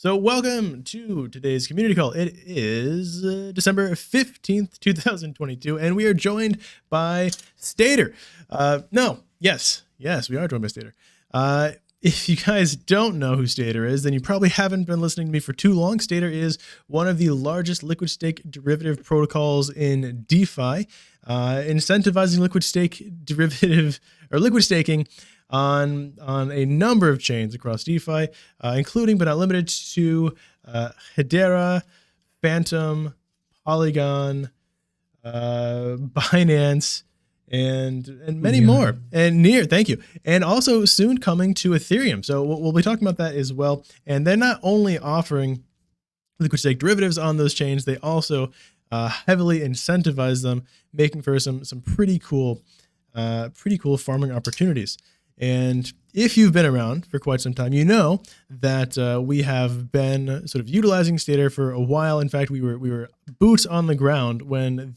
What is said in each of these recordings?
So, welcome to today's community call. It is December 15th, 2022, and we are joined by Stader. Yes, we are joined by Stader. If you guys don't know who Stader is, then you probably haven't been listening to me for too long. Stader is one of the largest liquid stake derivative protocols in DeFi, incentivizing liquid stake derivative or liquid staking on a number of chains across DeFi, including but not limited to Hedera, Phantom, Polygon, Binance, and many more. And Near, thank you. And also soon coming to Ethereum. So we'll be talking about that as well. And they're not only offering liquid stake derivatives on those chains, they also heavily incentivize them, making for some pretty cool farming opportunities. And if you've been around for quite some time, you know that we have been sort of utilizing Stader for a while. In fact, we were boots on the ground when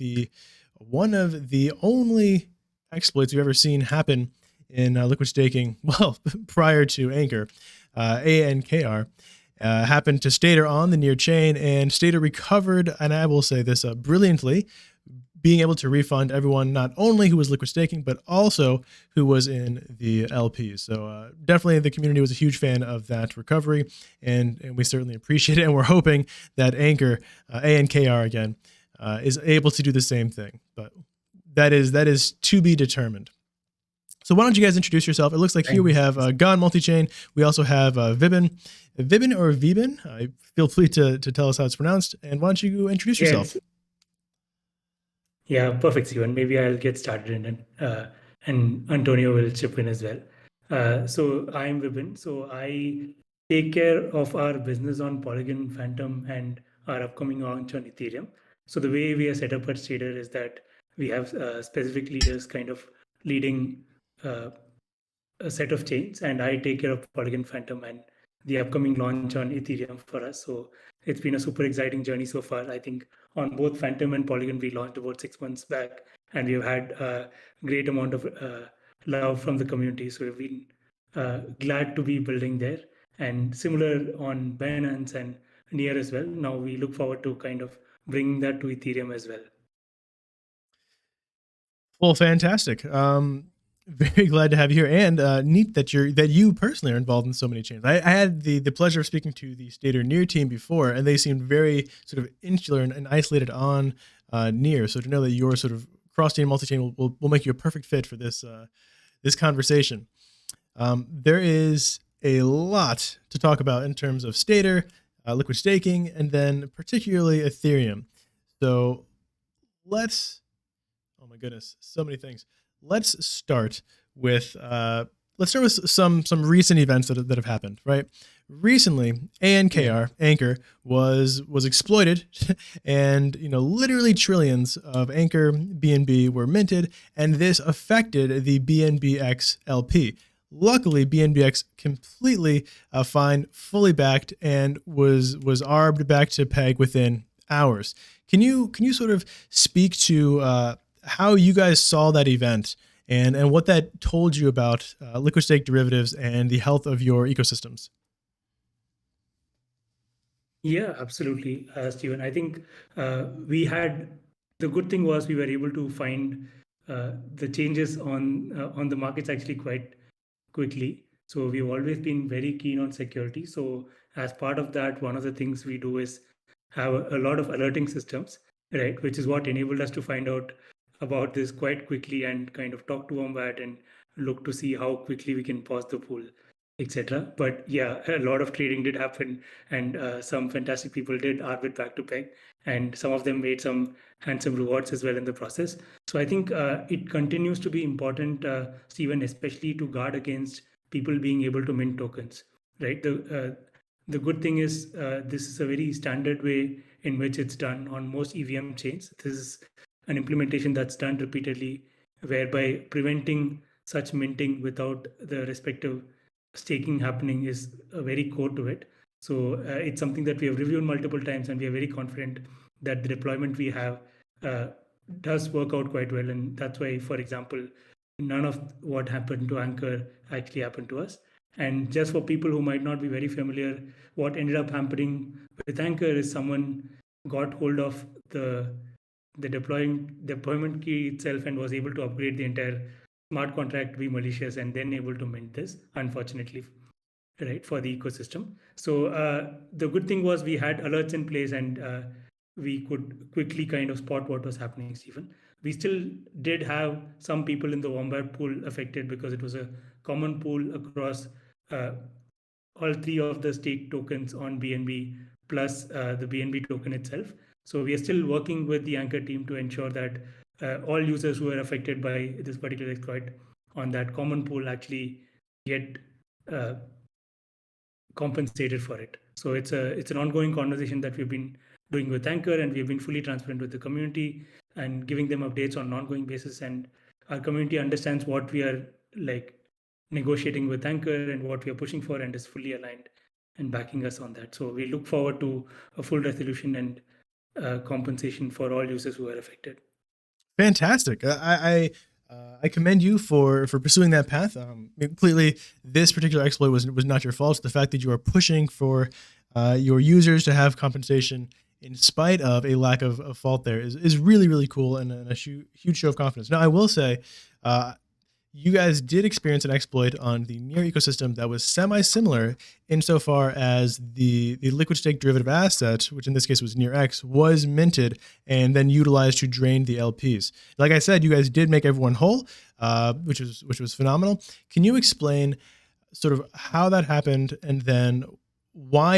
one of the only exploits we've ever seen happen in liquid staking, well, prior to Anchor, ANKR, happened to Stader on the Near chain, and Stader recovered, and I will say this brilliantly, being able to refund everyone, not only who was liquid staking, but also who was in the LPs. So definitely the community was a huge fan of that recovery, and we certainly appreciate it. And we're hoping that Anchor, ANKR again, is able to do the same thing. But that is to be determined. So why don't you guys introduce yourself? It looks like here we have Gone Multichain. We also have Vibin or Vibin. Feel free to tell us how it's pronounced. And why don't you introduce yourself? Yeah, perfect, Steven. Maybe I'll get started and Antonio will chip in as well. So I'm Vibin. So I take care of our business on Polygon, Phantom, and our upcoming launch on Ethereum. So the way we are set up at Stader is that we have specific leaders kind of leading a set of chains, and I take care of Polygon, Phantom, and the upcoming launch on Ethereum for us. So it's been a super exciting journey so far. I think on both Phantom and Polygon, we launched about 6 months back, and we've had a great amount of love from the community. So we've been glad to be building there. And similar on Binance and Near as well. Now we look forward to kind of bringing that to Ethereum as well. Well, fantastic. Very glad to have you here, and neat that you personally are involved in so many chains. I had the pleasure of speaking to the Stader Near team before, and they seemed very sort of insular and isolated on Near. So to know that your sort of cross-chain multi-chain will make you a perfect fit for this conversation. There is a lot to talk about in terms of Stader, liquid staking, and then particularly Ethereum. So let's. Oh my goodness, so many things. Let's start with some recent events that have happened. Right, recently, Anchor was exploited, and literally trillions of Anchor BNB were minted, and this affected the BNBX LP. Luckily, BNBX completely fine, fully backed, and was arbed back to peg within hours. Can you sort of speak to how you guys saw that event and what that told you about liquid stake derivatives and the health of your ecosystems? Yeah, absolutely, Steven. I think the good thing was we were able to find the changes on the markets actually quite quickly. So we've always been very keen on security. So as part of that, one of the things we do is have a lot of alerting systems, right? Which is what enabled us to find out about this quite quickly and kind of talk to Wombat and look to see how quickly we can pause the pool, etc. But yeah, a lot of trading did happen, and some fantastic people did arbit back to peg, and some of them made some handsome rewards as well in the process. So I think it continues to be important, Stephen, especially to guard against people being able to mint tokens, right? The good thing is this is a very standard way in which it's done on most EVM chains. This is an implementation that's done repeatedly, whereby preventing such minting without the respective staking happening is a very core to it. So it's something that we have reviewed multiple times, and we are very confident that the deployment we have does work out quite well. And that's why, for example, none of what happened to Anchor actually happened to us. And just for people who might not be very familiar, what ended up happening with Anchor is someone got hold of the deployment key itself and was able to upgrade the entire smart contract to be malicious and then able to mint this, unfortunately, right, for the ecosystem. So the good thing was we had alerts in place, and we could quickly kind of spot what was happening, Stephen. We still did have some people in the Wombat pool affected because it was a common pool across uh, all three of the stake tokens on BNB plus the BNB token itself. So we are still working with the Anchor team to ensure that all users who are affected by this particular exploit on that common pool actually get uh, compensated for it. So it's an ongoing conversation that we've been doing with Anchor, and we've been fully transparent with the community and giving them updates on an ongoing basis. And our community understands what we are like negotiating with Anchor and what we are pushing for, and is fully aligned and backing us on that. So we look forward to a full resolution and compensation for all users who are affected. Fantastic. I commend you for pursuing that path. Completely, this particular exploit was not your fault. The fact that you are pushing for your users to have compensation in spite of a lack of fault there is really, really cool, and a huge show of confidence. Now, I will say, you guys did experience an exploit on the Near ecosystem that was semi-similar insofar as the liquid stake derivative asset, which in this case was NearX, was minted and then utilized to drain the LPs. Like I said, you guys did make everyone whole, which was phenomenal. Can you explain sort of how that happened, and then why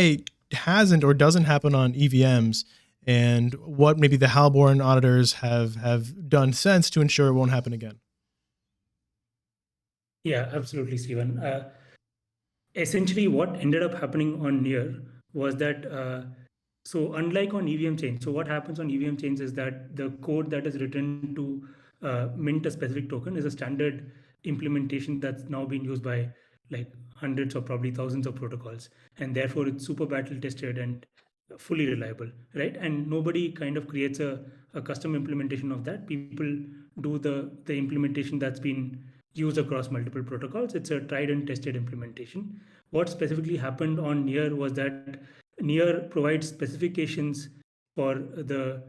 it hasn't or doesn't happen on EVMs, and what maybe the Halborn auditors have done since to ensure it won't happen again? Yeah, absolutely, Stephen. Essentially, what ended up happening on Near was that so unlike on EVM chain, so what happens on EVM chains is that the code that is written to mint a specific token is a standard implementation that's now being used by like hundreds or probably thousands of protocols, and therefore it's super battle tested and fully reliable, right? And nobody kind of creates a custom implementation of that. People do the implementation that's been used across multiple protocols. It's a tried and tested implementation. What specifically happened on Near was that Near provides specifications for the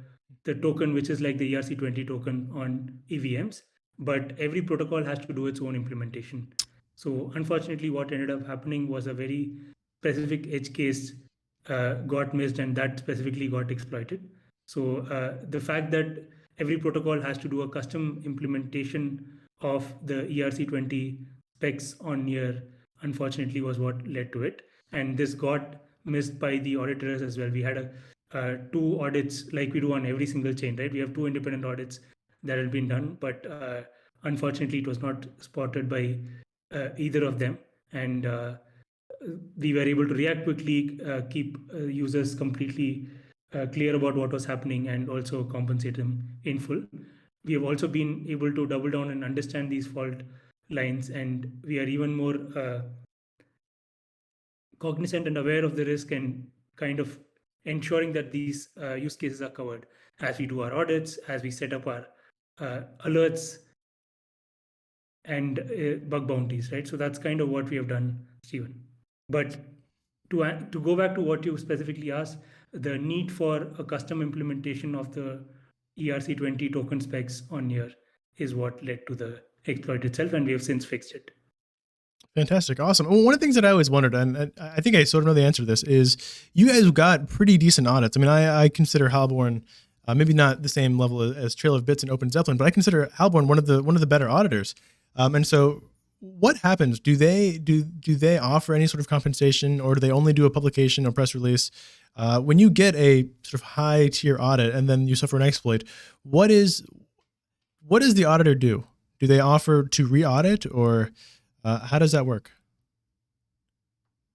token, which is like the ERC20 token on EVMs, but every protocol has to do its own implementation. So unfortunately, what ended up happening was a very specific edge case got missed, and that specifically got exploited. So the fact that every protocol has to do a custom implementation of the ERC20 specs on Near, unfortunately, was what led to it. And this got missed by the auditors as well. We had two audits like we do on every single chain, right? We have two independent audits that had been done, but unfortunately, it was not spotted by either of them. And we were able to react quickly, keep users completely clear about what was happening, and also compensate them in full. We have also been able to double down and understand these fault lines, and we are even more cognizant and aware of the risk, and kind of ensuring that these use cases are covered as we do our audits, as we set up our alerts and bug bounties, right? So that's kind of what we have done, Stephen. But to go back to what you specifically asked, the need for a custom implementation of the ERC20 token specs on Near is what led to the exploit itself, and we have since fixed it. Fantastic. Awesome. Well, one of the things that I always wondered, and I think I sort of know the answer to this, is you guys got pretty decent audits. I mean, I consider Halborn, maybe not the same level as Trail of Bits and Open Zeppelin, but I consider Halborn one of the better auditors. And so what happens? Do they offer any sort of compensation, or do they only do a publication or press release? When you get a sort of high tier audit and then you suffer an exploit, what does the auditor do? Do they offer to re-audit, or how does that work?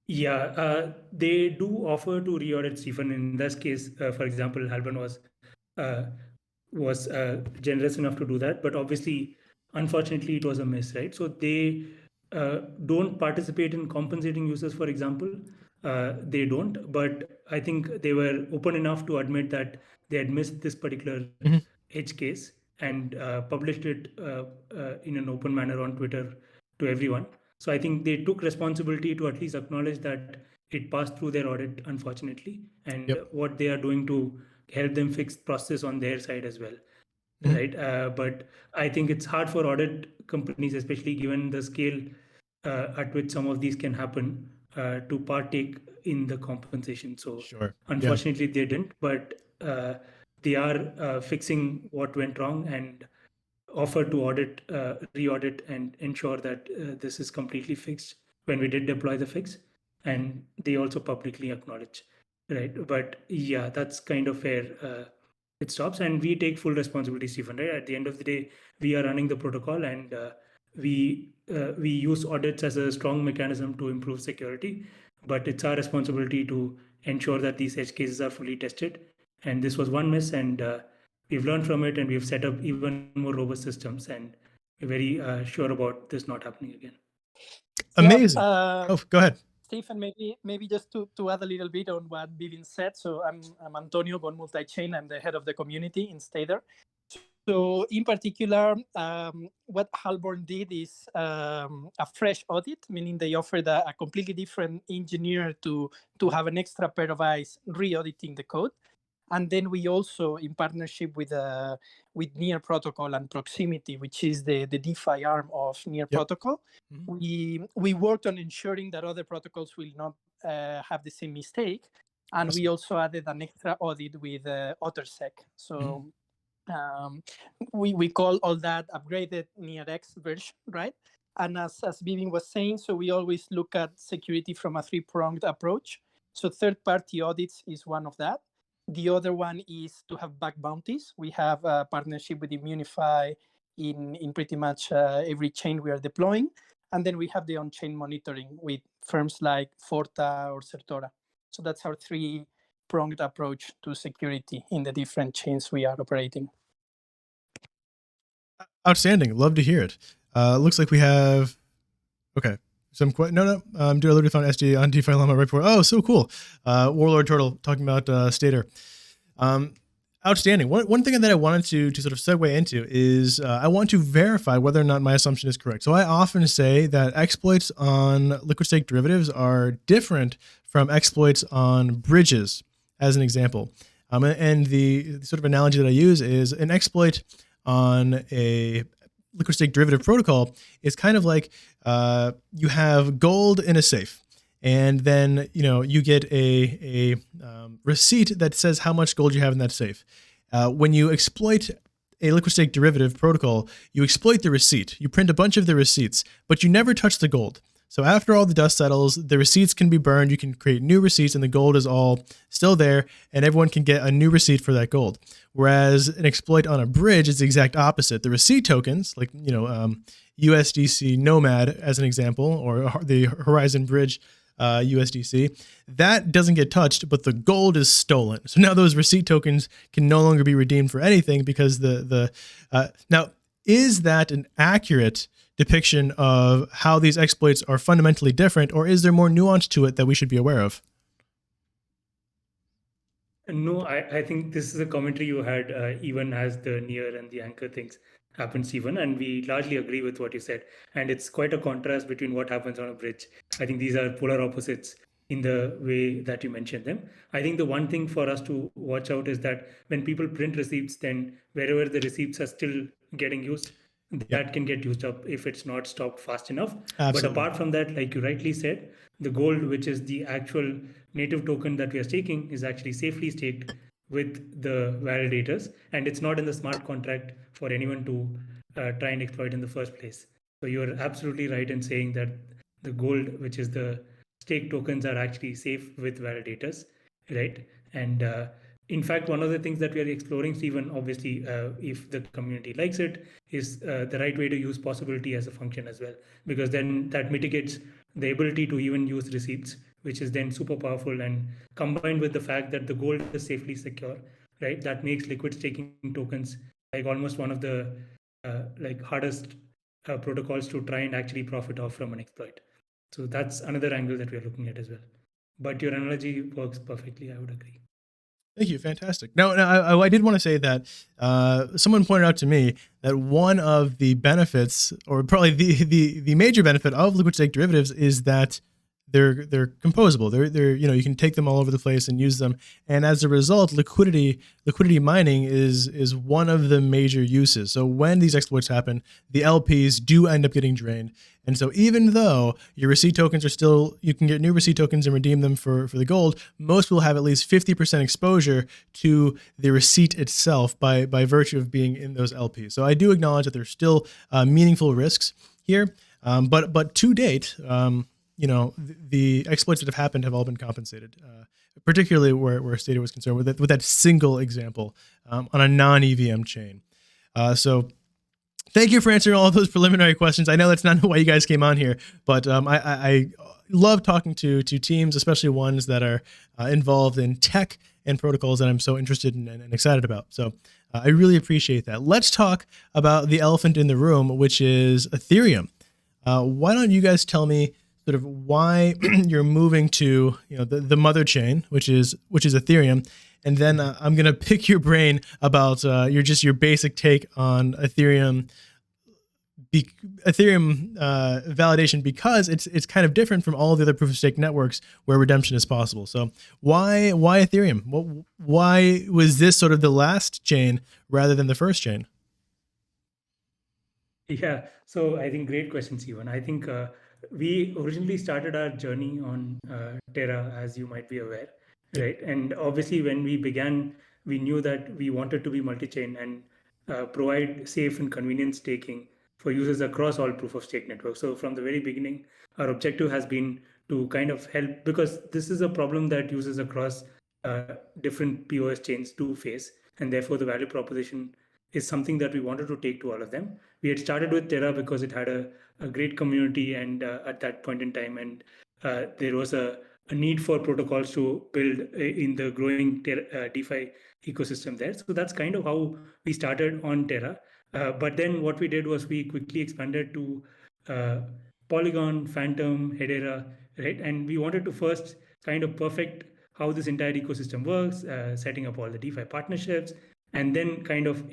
Yeah, they do offer to re-audit, Stephen. In this case, for example, Halban was generous enough to do that, but obviously, unfortunately, it was a miss, right? So they don't participate in compensating users, for example. They don't, but I think they were open enough to admit that they had missed this particular edge case, and published it in an open manner on Twitter to everyone. So I think they took responsibility to at least acknowledge that it passed through their audit, unfortunately, and Yep. what they are doing to help them fix process on their side as well, Mhm. right? But I think it's hard for audit companies, especially given the scale at which some of these can happen, to partake in the compensation. So Sure. Yeah. unfortunately they didn't, but they are fixing what went wrong and offer to audit, re-audit, and ensure that this is completely fixed when we did deploy the fix, and they also publicly acknowledge, right? But yeah, that's kind of where it stops, and we take full responsibility, Stephen. Right, at the end of the day, we are running the protocol, and we use audits as a strong mechanism to improve security, but it's our responsibility to ensure that these edge cases are fully tested. And this was one miss, and we've learned from it, and we've set up even more robust systems, and we're very sure about this not happening again. Amazing. Oh, go ahead. Stephen, maybe just to add a little bit on what Bivin said. So I'm Antonio von Multichain. I'm the head of the community in Stader. So in particular, what Halborn did is a fresh audit, meaning they offered a completely different engineer to have an extra pair of eyes re-auditing the code. And then we also, in partnership with Near Protocol and Proximity, which is the DeFi arm of Near Protocol, we worked on ensuring that other protocols will not have the same mistake. And we also added an extra audit with OtterSec. So we call all that upgraded ETHx version, right? And as Bivin was saying, so we always look at security from a three-pronged approach. So third-party audits is one of that. The other one is to have bug bounties. We have a partnership with Immunify in pretty much every chain we are deploying. And then we have the on-chain monitoring with firms like Forta or Certora. So that's our three-pronged approach to security in the different chains we are operating. Outstanding. Love to hear it. Looks like we have, okay. Some do a Liberty Found SD on DeFi Llama right before. Oh, so cool. Warlord Turtle talking about Stader. Outstanding. One thing that I wanted to sort of segue into is I want to verify whether or not my assumption is correct. So I often say that exploits on liquid stake derivatives are different from exploits on bridges, as an example. And the sort of analogy that I use is an exploit on a liquid stake derivative protocol is kind of like you have gold in a safe, and then you get a receipt that says how much gold you have in that safe. When you exploit a liquid stake derivative protocol, you exploit the receipt. You print a bunch of the receipts, but you never touch the gold. So after all the dust settles, the receipts can be burned. You can create new receipts, and the gold is all still there, and everyone can get a new receipt for that gold. Whereas an exploit on a bridge is the exact opposite. The receipt tokens, like USDC Nomad as an example, or the Horizon Bridge USDC, that doesn't get touched, but the gold is stolen. So now those receipt tokens can no longer be redeemed for anything because now, is that an accurate depiction of how these exploits are fundamentally different, or is there more nuance to it that we should be aware of? No, I think this is a commentary you had even as the near and the anchor things happens even, and we largely agree with what you said. And it's quite a contrast between what happens on a bridge. I think these are polar opposites in the way that you mentioned them. I think the one thing for us to watch out is that when people print receipts, then wherever the receipts are still getting used, that can get used up if it's not stopped fast enough. Absolutely. But apart from that, like you rightly said, the gold, which is the actual native token that we are staking, is actually safely staked with the validators, and it's not in the smart contract for anyone to try and exploit in the first place. So you're absolutely right in saying that the gold, which is the stake tokens, are actually safe with validators, right? And in fact, one of the things that we are exploring, Stephen, obviously, if the community likes it, is the right way to use possibility as a function as well, because then that mitigates the ability to even use receipts, which is then super powerful, and combined with the fact that the gold is safely secure, right? That makes liquid staking tokens like almost one of the hardest protocols to try and actually profit off from an exploit. So that's another angle that we are looking at as well. But your analogy works perfectly, I would agree. Thank you. Fantastic. No, I did want to say that someone pointed out to me that one of the benefits, or probably the major benefit of liquid stake derivatives, is that they're composable. They're you can take them all over the place and use them, and as a result, liquidity mining is one of the major uses. So when these exploits happen, the LPs do end up getting drained. And so even though your receipt tokens are still, you can get new receipt tokens and redeem them for the gold, most will have at least 50% exposure to the receipt itself by virtue of being in those LPs. So I do acknowledge that there's still meaningful risks here, but to date, the exploits that have happened have all been compensated, particularly where Stader was concerned with that single example on a non-EVM chain. So thank you for answering all of those preliminary questions. I know that's not why you guys came on here, but I love talking to teams, especially ones that are involved in tech and protocols that I'm so interested in and excited about. So I really appreciate that. Let's talk about the elephant in the room, which is Ethereum. Why don't you guys tell me sort of why you're moving to the mother chain, which is Ethereum, and then I'm gonna pick your brain about your basic take on Ethereum validation, because it's kind of different from all the other proof of stake networks where redemption is possible. So why Ethereum? Why was this sort of the last chain rather than the first chain? Yeah, so I think great question, Steven. I think we originally started our journey on Terra, as you might be aware, right? And obviously, when we began, we knew that we wanted to be multi-chain and provide safe and convenient staking for users across all proof of stake networks. So from the very beginning, our objective has been to kind of help, because this is a problem that users across different POS chains do face, and therefore the value proposition is something that we wanted to take to all of them. We had started with Terra because it had a great community, and at that point in time, and there was a need for protocols to build in the growing DeFi ecosystem there. So that's kind of how we started on Terra. But then what we did was we quickly expanded to Polygon, Phantom, Hedera, right? And we wanted to first kind of perfect how this entire ecosystem works, setting up all the DeFi partnerships, and then kind of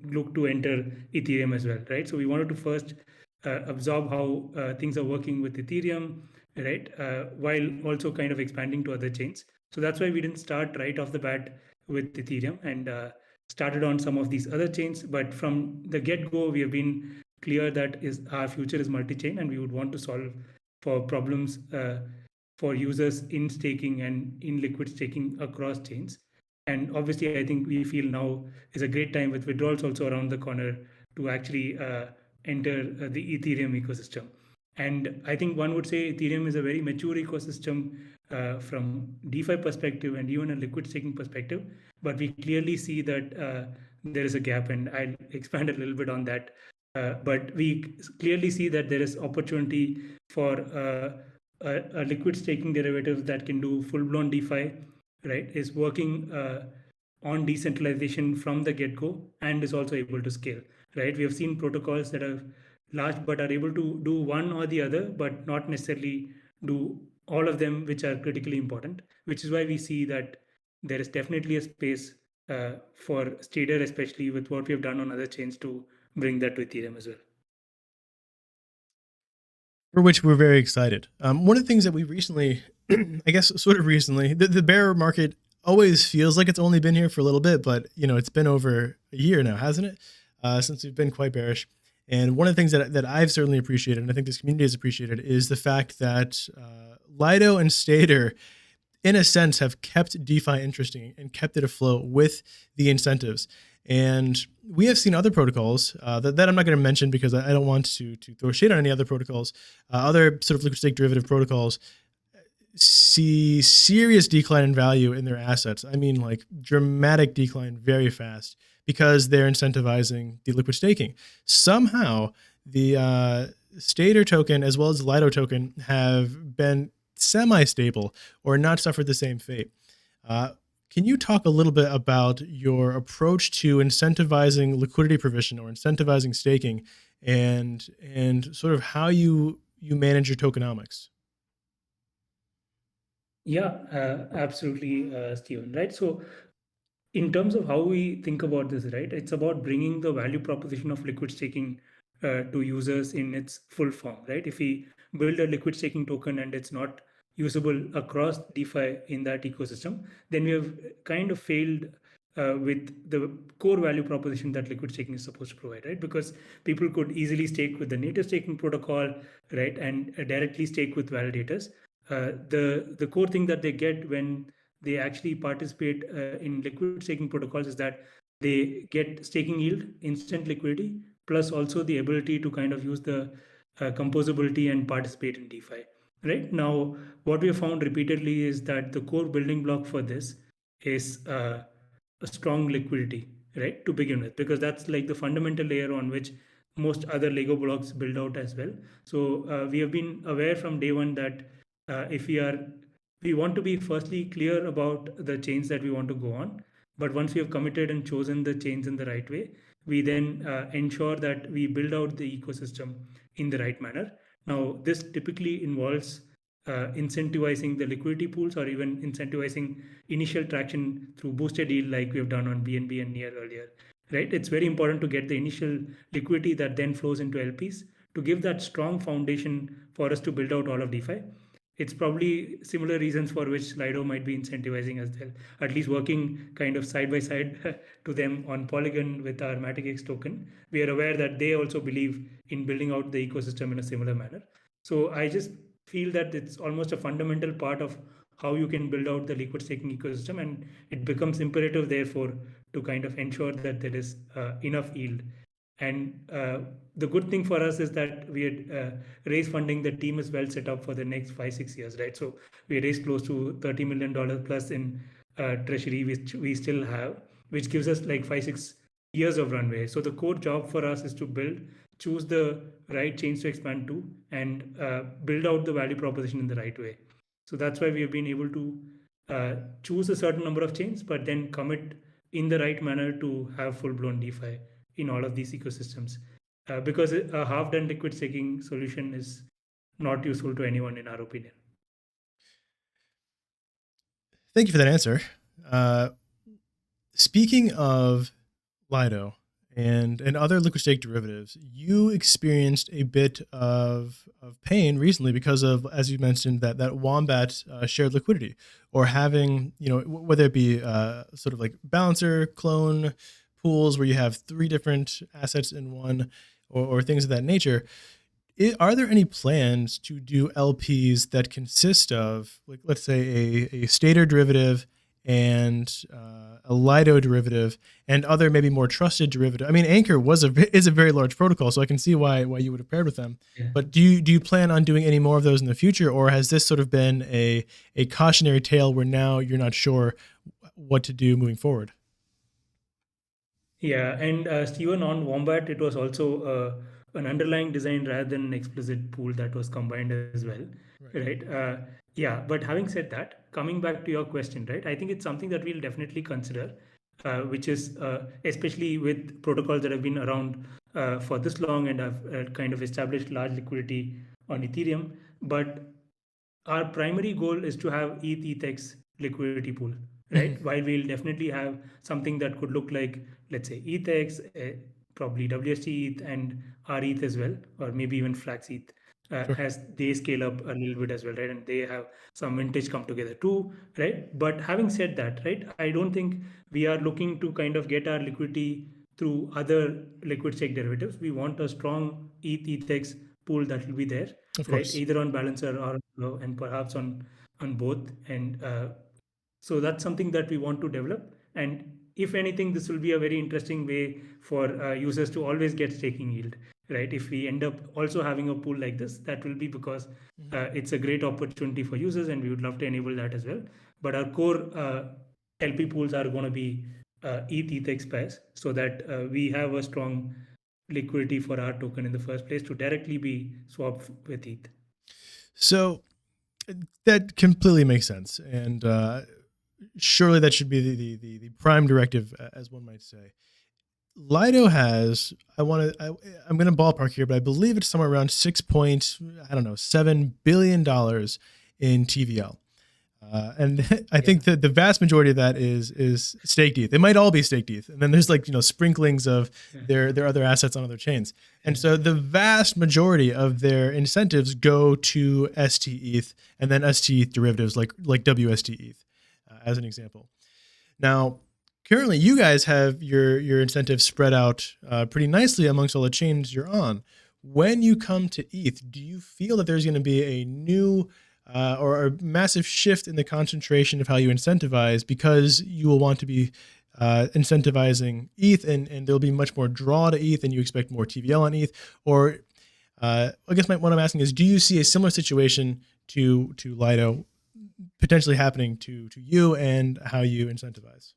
look to enter Ethereum as well, right? So we wanted to first absorb how things are working with Ethereum, right? While also kind of expanding to other chains. So that's why we didn't start right off the bat with Ethereum and started on some of these other chains. But from the get-go, we have been clear that our future is multi-chain, and we would want to solve for problems for users in staking and in liquid staking across chains. And obviously, I think we feel now is a great time, with withdrawals also around the corner, to actually enter the Ethereum ecosystem. And I think one would say Ethereum is a very mature ecosystem from DeFi perspective and even a liquid staking perspective. But we clearly see that there is a gap, and I'll expand a little bit on that. But we clearly see that there is opportunity for a liquid staking derivative that can do full-blown DeFi, right? Is working on decentralization from the get-go and is also able to scale, right? We have seen protocols that are large but are able to do one or the other, but not necessarily do all of them, which are critically important, which is why we see that there is definitely a space for Stader, especially with what we have done on other chains, to bring that to Ethereum as well. For which we're very excited. One of the things that we recently, I guess sort of recently, the bear market always feels like it's only been here for a little bit, but it's been over a year now, hasn't it? Since we've been quite bearish. And one of the things that I've certainly appreciated, and I think this community has appreciated, is the fact that Lido and Stader, in a sense, have kept DeFi interesting and kept it afloat with the incentives. And we have seen other protocols that I'm not going to mention because I don't want to throw shade on any other protocols. Other sort of liquid stake derivative protocols see serious decline in value in their assets. I mean, like dramatic decline very fast, because they're incentivizing the liquid staking. Somehow, the Stader token as well as the Lido token have been semi-stable or not suffered the same fate. Can you talk a little bit about your approach to incentivizing liquidity provision or incentivizing staking, and sort of how you manage your tokenomics? Yeah, absolutely, Steven. Right. So in terms of how we think about this, right, it's about bringing the value proposition of liquid staking to users in its full form, right? If we build a liquid staking token and it's not usable across DeFi in that ecosystem, then we have kind of failed with the core value proposition that liquid staking is supposed to provide, right? Because people could easily stake with the native staking protocol, right, and directly stake with validators. The core thing that they get when they actually participate in liquid staking protocols is that they get staking yield, instant liquidity, plus also the ability to kind of use the composability and participate in DeFi. Right now, what we have found repeatedly is that the core building block for this is a strong liquidity, right, to begin with, because that's like the fundamental layer on which most other Lego blocks build out as well. So we have been aware from day one that if we want to be firstly clear about the chains that we want to go on, but once we have committed and chosen the chains in the right way, we then ensure that we build out the ecosystem in the right manner. Now this typically involves incentivizing the liquidity pools, or even incentivizing initial traction through boosted yield like we have done on BNB and Near earlier, right? It's very important to get the initial liquidity that then flows into LPs to give that strong foundation for us to build out all of DeFi. It's probably similar reasons for which Lido might be incentivizing as well, at least working kind of side by side to them on Polygon with our MaticX token. We are aware that they also believe in building out the ecosystem in a similar manner. So I just feel that it's almost a fundamental part of how you can build out the liquid staking ecosystem, and it becomes imperative therefore to kind of ensure that there is enough yield. And the good thing for us is that we had raised funding. The team is well set up for the next 5-6 years, right? So we raised close to $30 million plus in treasury, which we still have, which gives us like 5-6 years of runway. So the core job for us is to build, choose the right chains to expand to, and build out the value proposition in the right way. So that's why we have been able to choose a certain number of chains, but then commit in the right manner to have full-blown DeFi in all of these ecosystems, because a half-done liquid staking solution is not useful to anyone, in our opinion. Thank you for that answer. Speaking of Lido and other liquid stake derivatives, you experienced a bit of pain recently because of, as you mentioned, that Wombat shared liquidity, or having, whether it be sort of like balancer clone pools where you have 3 different assets in one, or things of that nature. Are there any plans to do LPs that consist of, like, let's say a Stader derivative and a Lido derivative and other maybe more trusted derivative? I mean, Anchor is a very large protocol, so I can see why you would have paired with them. Yeah. But do you plan on doing any more of those in the future, or has this sort of been a cautionary tale where now you're not sure what to do moving forward? Yeah, and Steven, on Wombat, it was also an underlying design rather than an explicit pool that was combined as well, right? Yeah, but having said that, coming back to your question, right, I think it's something that we'll definitely consider, which is especially with protocols that have been around for this long and have kind of established large liquidity on Ethereum. But our primary goal is to have ETHx liquidity pool, right? Mm-hmm. While we'll definitely have something that could look like, let's say, ETHx, probably WST ETH and our ETH as well, or maybe even Flax ETH, sure, as they scale up a little bit as well, right? And they have some vintage come together too, right? But having said that, right, I don't think we are looking to kind of get our liquidity through other liquid stake derivatives. We want a strong ETHx pool that will be there, right? Either on balancer or and perhaps on both. And so that's something that we want to develop. And if anything, this will be a very interesting way for users to always get staking yield, right? If we end up also having a pool like this, that will be because it's a great opportunity for users, and we would love to enable that as well. But our core LP pools are going to be ETHx pairs, so that we have a strong liquidity for our token in the first place to directly be swapped with ETH. So that completely makes sense, and surely that should be the prime directive, as one might say. Lido has, I'm going to ballpark here, but I believe it's somewhere around $7 billion in TVL. And I think that the vast majority of that is staked ETH. It might all be staked ETH, and then there's like sprinklings of their other assets on other chains. And so the vast majority of their incentives go to ST-ETH and then ST-ETH derivatives like WST-ETH, as an example. Now, currently, you guys have your incentives spread out pretty nicely amongst all the chains you're on. When you come to ETH, do you feel that there's going to be a new or a massive shift in the concentration of how you incentivize, because you will want to be incentivizing ETH, and there'll be much more draw to ETH and you expect more TVL on ETH? Or I guess what I'm asking is, do you see a similar situation to Lido potentially happening to you and how you incentivize?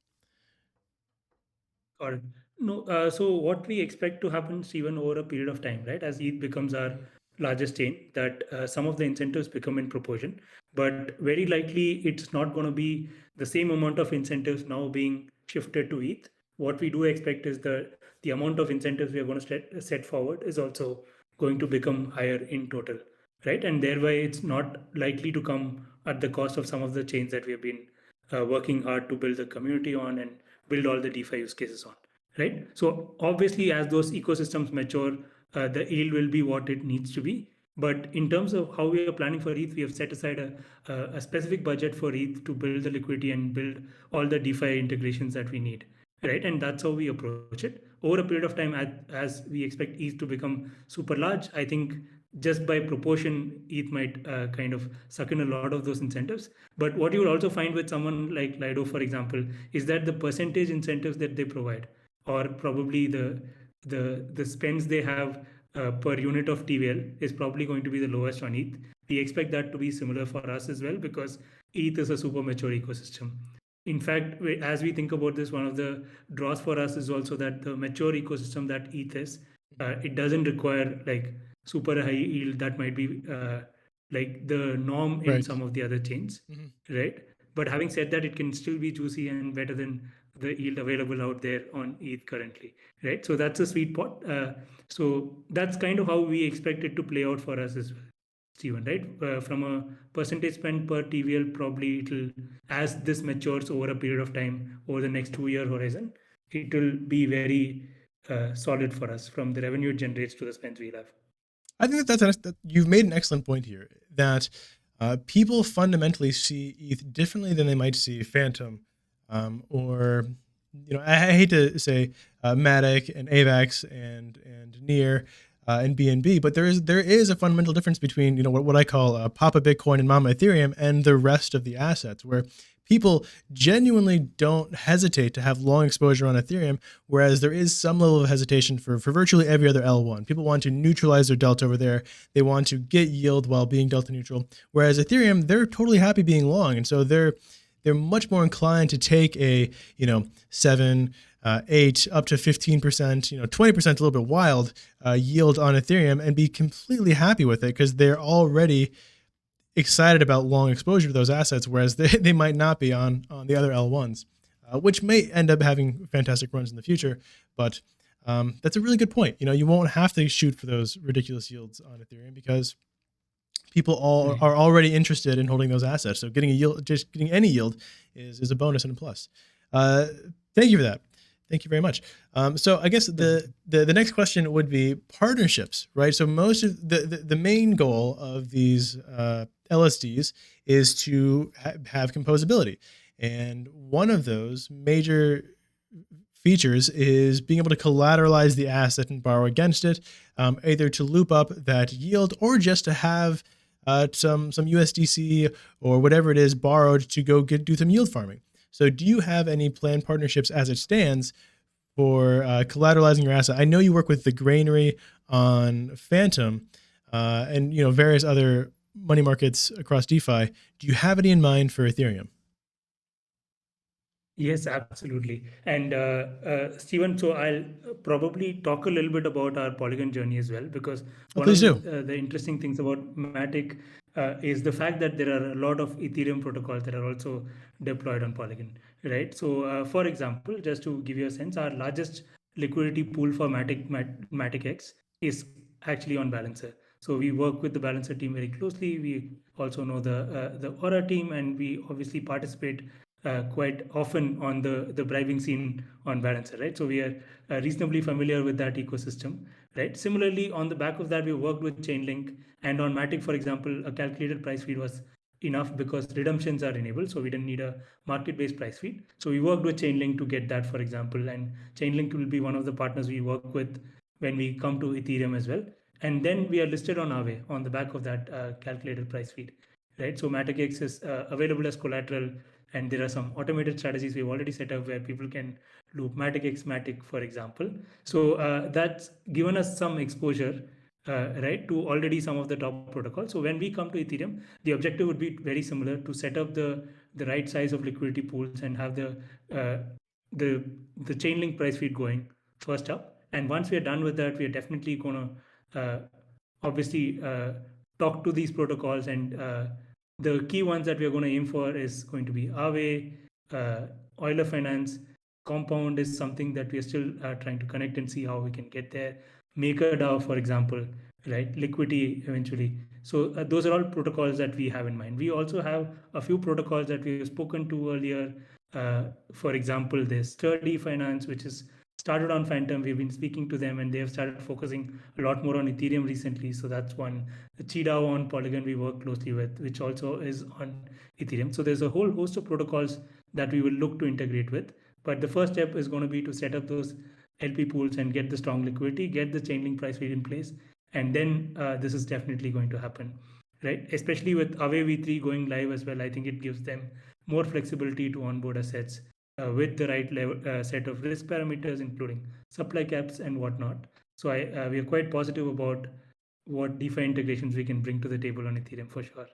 Got it. No, so what we expect to happen, Stephen, over a period of time, right? As ETH becomes our largest chain, that some of the incentives become in proportion, but very likely it's not going to be the same amount of incentives now being shifted to ETH. What we do expect is the amount of incentives we are going to set forward is also going to become higher in total, right? And thereby it's not likely to come at the cost of some of the chains that we have been working hard to build the community on and build all the DeFi use cases on, right? So obviously, as those ecosystems mature, the yield will be what it needs to be. But in terms of how we are planning for ETH, we have set aside a specific budget for ETH to build the liquidity and build all the DeFi integrations that we need, right? And that's how we approach it. Over a period of time, as we expect ETH to become super large, I think just by proportion, ETH might kind of suck in a lot of those incentives. But what you will also find with someone like Lido, for example, is that the percentage incentives that they provide, or probably the spends they have per unit of TVL, is probably going to be the lowest on ETH. We expect that to be similar for us as well, because ETH is a super mature ecosystem. In fact, as we think about this, one of the draws for us is also that the mature ecosystem that ETH is, it doesn't require like super high yield that might be like the norm in Right. some of the other chains, right? But having said that, it can still be juicy and better than the yield available out there on ETH currently, right? So that's a sweet spot. So that's kind of how we expect it to play out for us as well, Stephen, right? From a percentage spend per TVL, probably it'll, as this matures over a period of time, over the next 2 year horizon, it will be very solid for us from the revenue it generates to the spends we'll have. I think that you've made an excellent point here, that people fundamentally see ETH differently than they might see Phantom, or I hate to say Matic and AVAX and Near and BNB, but there is a fundamental difference between what I call Papa Bitcoin and Mama Ethereum and the rest of the assets, where people genuinely don't hesitate to have long exposure on Ethereum, whereas there is some level of hesitation for virtually every other L1. People want to neutralize their delta over there. They want to get yield while being delta neutral, whereas Ethereum, they're totally happy being long, and so they're much more inclined to take a 7, 8, up to 15%, 20%, a little bit wild yield on Ethereum, and be completely happy with it because they're already excited about long exposure to those assets, whereas they might not be on the other L1s, which may end up having fantastic runs in the future. But that's a really good point. You won't have to shoot for those ridiculous yields on Ethereum because people are already interested in holding those assets. So getting a yield, just getting any yield, is a bonus and a plus. Thank you for that. Thank you very much. So I guess the next question would be partnerships, right? So most of the main goal of these LSDs is to have composability. And one of those major features is being able to collateralize the asset and borrow against it, either to loop up that yield or just to have some USDC or whatever it is borrowed to go do some yield farming. So do you have any planned partnerships as it stands for collateralizing your asset? I know you work with the Granary on Phantom and various other money markets across DeFi. Do you have any in mind for Ethereum? Yes, absolutely. And Stephen, so I'll probably talk a little bit about our Polygon journey as well, because one Please of do. the interesting things about Matic is the fact that there are a lot of Ethereum protocols that are also deployed on Polygon, right? So, for example, just to give you a sense, our largest liquidity pool for MaticX is actually on Balancer. So we work with the Balancer team very closely. We also know the Aura team, and we obviously participate quite often on the bribing scene on Balancer, right? So we are reasonably familiar with that ecosystem, right? Similarly, on the back of that, we worked with Chainlink, and on Matic, for example, a calculated price feed was enough because redemptions are enabled, so we didn't need a market-based price feed. So we worked with Chainlink to get that, for example, and Chainlink will be one of the partners we work with when we come to Ethereum as well. And then we are listed on Aave on the back of that calculated price feed, right? So MaticX is available as collateral, and there are some automated strategies we've already set up where people can loop MaticX Matic, for example. So that's given us some exposure, right, to already some of the top protocols. So when we come to Ethereum, the objective would be very similar: to set up the right size of liquidity pools and have uh, the the Chainlink price feed going first up. And once we are done with that, we are definitely going to obviously talk to these protocols, and the key ones that we are going to aim for is going to be Aave, Euler Finance. Compound is something that we are still trying to connect and see how we can get there. MakerDAO, for example, right? Liquidity eventually. So those are all protocols that we have in mind. We also have a few protocols that we have spoken to earlier. For example, there's Sturdy Finance, which is started on Phantom. We've been speaking to them, and they have started focusing a lot more on Ethereum recently. So that's one. The Cheetah on Polygon we work closely with, which also is on Ethereum. So there's a whole host of protocols that we will look to integrate with. But the first step is going to be to set up those LP pools and get the strong liquidity, get the Chainlink price feed in place, and then this is definitely going to happen, right? Especially with Aave V3 going live as well, I think it gives them more flexibility to onboard assets with the right level, set of risk parameters, including supply caps and whatnot. So we are quite positive about what DeFi integrations we can bring to the table on Ethereum for sure.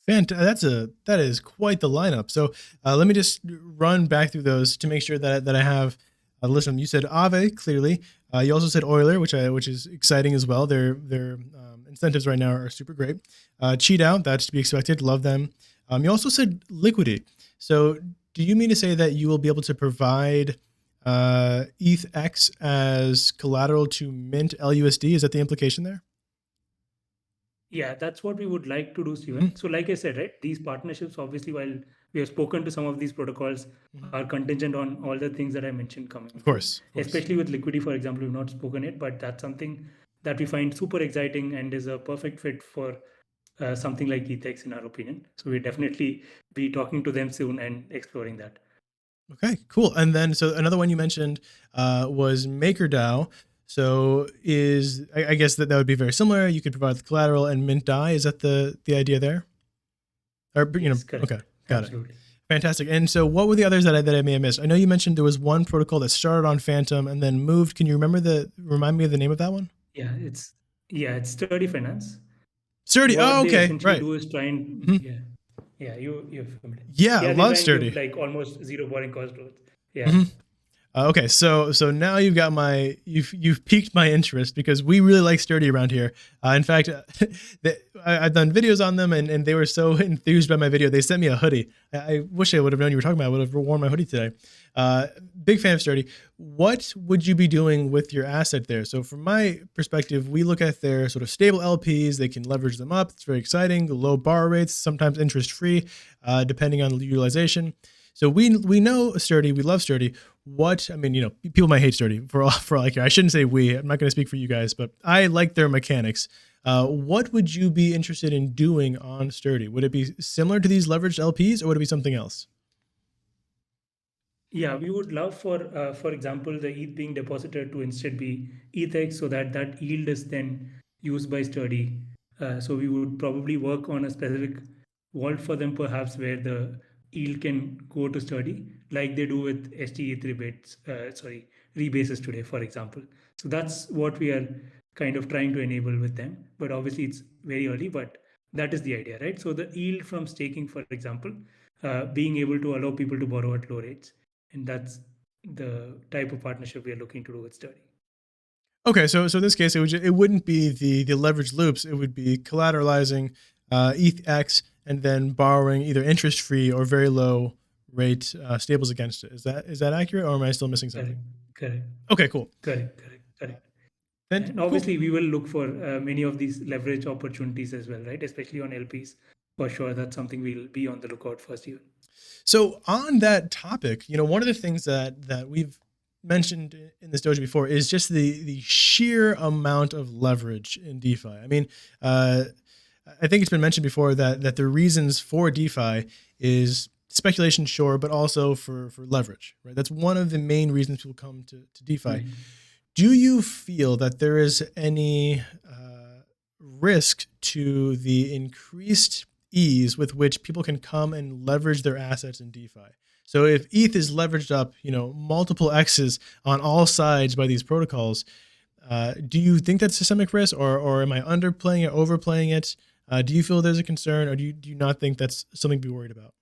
That is quite the lineup. So let me just run back through those to make sure that I have a list of them. You said Aave, clearly. You also said Euler, which is exciting as well. Their incentives right now are super great. Cheetah, that's to be expected. Love them. You also said Liquidity. So do you mean to say that you will be able to provide ETHx as collateral to mint LUSD? Is that the implication there? Yeah, that's what we would like to do, Steven. Mm-hmm. So like I said, right, these partnerships, obviously, while we have spoken to some of these protocols, are contingent on all the things that I mentioned coming. Of course. Especially with Liquidity, for example, we've not spoken it, but that's something that we find super exciting and is a perfect fit for something like ETHx, in our opinion. So we'll definitely be talking to them soon and exploring that. Okay, cool. And then, so another one you mentioned was MakerDAO. So I guess that would be very similar. You could provide the collateral and mint DAI. Is that the idea there? Or, Yes, correct. Okay, got Absolutely. it. Fantastic. And so what were the others that I may have missed? I know you mentioned there was one protocol that started on Phantom and then moved. Can you remind me of the name of that one? Yeah, it's Sturdy Finance. Sturdy. What okay, they essentially right. do is try and you're familiar. Yeah, I love Sturdy. Like almost zero borrowing cost growth. Yeah. Mm-hmm. Okay, so now you've piqued my interest because we really like Sturdy around here. In fact, I've done videos on them, and they were so enthused by my video. They sent me a hoodie. I wish I would have known you were talking about it. I would have worn my hoodie today. Big fan of Sturdy. What would you be doing with your asset there? So from my perspective, we look at their sort of stable LPs. They can leverage them up. It's very exciting. Low borrow rates, sometimes interest free, depending on utilization. So we know Sturdy, we love Sturdy. People might hate Sturdy for all I care. I shouldn't say we. I'm not going to speak for you guys, but I like their mechanics. What would you be interested in doing on Sturdy? Would it be similar to these leveraged LPs, or would it be something else? Yeah, we would love for example, the ETH being deposited to instead be ETHx, so that yield is then used by Sturdy. So we would probably work on a specific vault for them, perhaps, where the yield can go to Sturdy, like they do with STETH rebases today, for example. So that's what we are kind of trying to enable with them. But obviously, it's very early, but that is the idea, right? So the yield from staking, for example, being able to allow people to borrow at low rates. And that's the type of partnership we are looking to do with Sturdy. Okay, so in this case, it wouldn't be the leveraged loops. It would be collateralizing ETHx and then borrowing either interest free or very low rate stables against it. Is that accurate, or am I still missing something? Correct. Okay, cool. Correct. And obviously, we will look for many of these leverage opportunities as well, right? Especially on LPs. For sure, that's something we'll be on the lookout for, Steven. So on that topic, one of the things that we've mentioned in this dojo before is just the sheer amount of leverage in DeFi. I mean, I think it's been mentioned before that the reasons for DeFi is speculation, sure, but also for leverage, right? That's one of the main reasons people come to DeFi. Right. Do you feel that there is any risk to the increased ease with which people can come and leverage their assets in DeFi? So if ETH is leveraged up, multiple X's on all sides by these protocols, do you think that's systemic risk, or am I underplaying it, overplaying it? Do you feel there's a concern, or do you not think that's something to be worried about?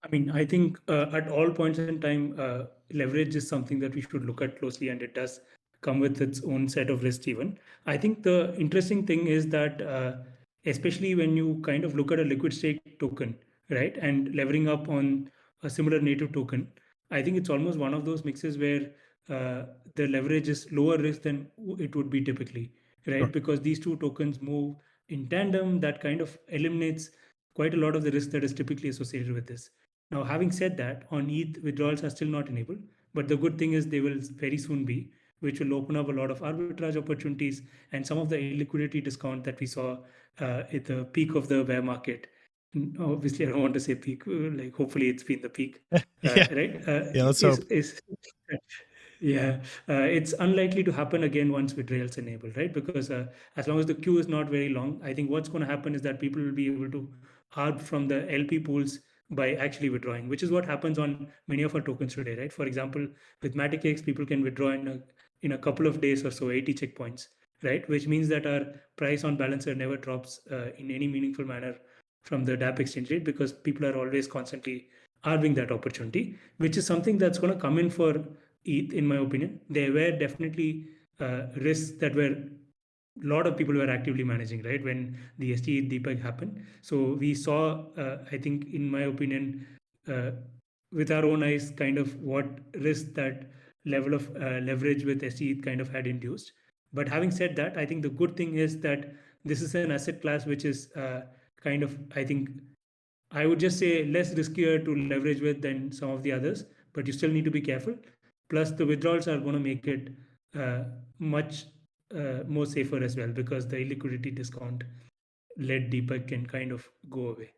I mean, I think at all points in time, leverage is something that we should look at closely, and it does come with its own set of risks even. I think the interesting thing is that, especially when you kind of look at a liquid stake token, right, and levering up on a similar native token, I think it's almost one of those mixes where the leverage is lower risk than it would be typically, right? Sure. Because these two tokens move in tandem, that kind of eliminates quite a lot of the risk that is typically associated with this. Now, having said that, on ETH, withdrawals are still not enabled, but the good thing is they will very soon be, which will open up a lot of arbitrage opportunities and some of the illiquidity discount that we saw at the peak of the bear market. Obviously, I don't want to say peak, like hopefully it's been the peak, yeah. Right? Yeah, let's hope. Yeah, it's unlikely to happen again once withdrawals enable, right? Because as long as the queue is not very long, I think what's going to happen is that people will be able to arb from the LP pools by actually withdrawing, which is what happens on many of our tokens today, right? For example, with ETHx, people can withdraw in a couple of days or so, 80 checkpoints, right? Which means that our price on balancer never drops in any meaningful manner from the DApp exchange rate, because people are always constantly arbing that opportunity, which is something that's going to come in for ETH, in my opinion. There were definitely risks that were a lot of people were actively managing, right, when the ST Deepak happened. So we saw, I think, in my opinion, with our own eyes, kind of what risk that level of leverage with ST kind of had induced. But having said that, I think the good thing is that this is an asset class which is kind of, I think, I would just say less riskier to leverage with than some of the others, but you still need to be careful. Plus, the withdrawals are going to make it much more safer as well, because the illiquidity discount led Deepak can kind of go away.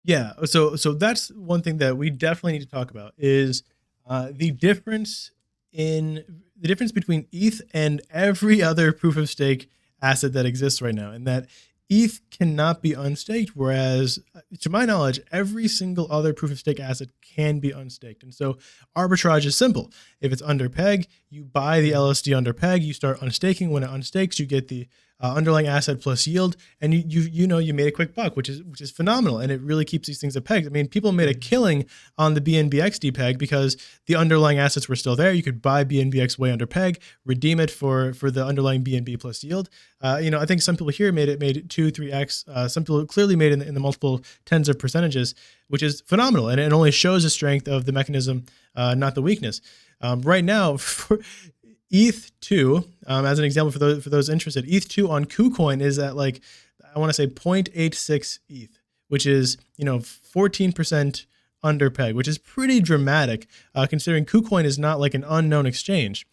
Yeah, so that's one thing that we definitely need to talk about is the difference between ETH and every other proof of stake asset that exists right now, and that ETH cannot be unstaked, whereas, to my knowledge, every single other proof of stake asset can be unstaked. And so arbitrage is simple. If it's under peg, you buy the LSD under peg, you start unstaking. When it unstakes, you get the underlying asset plus yield, and you made a quick buck, which is phenomenal, and it really keeps these things at peg. I mean, people made a killing on the BNBXD peg because the underlying assets were still there. You could buy BNBX way under peg, redeem it for the underlying BNB plus yield. I think some people here made it 2, 3x. Some people clearly made it in the multiple tens of percentages, which is phenomenal, and it only shows the strength of the mechanism, not the weakness. Right now, for ETH2, as an example for those interested, ETH2 on KuCoin is at, like, I want to say 0.86 ETH, which is 14% under peg, which is pretty dramatic considering KuCoin is not like an unknown exchange.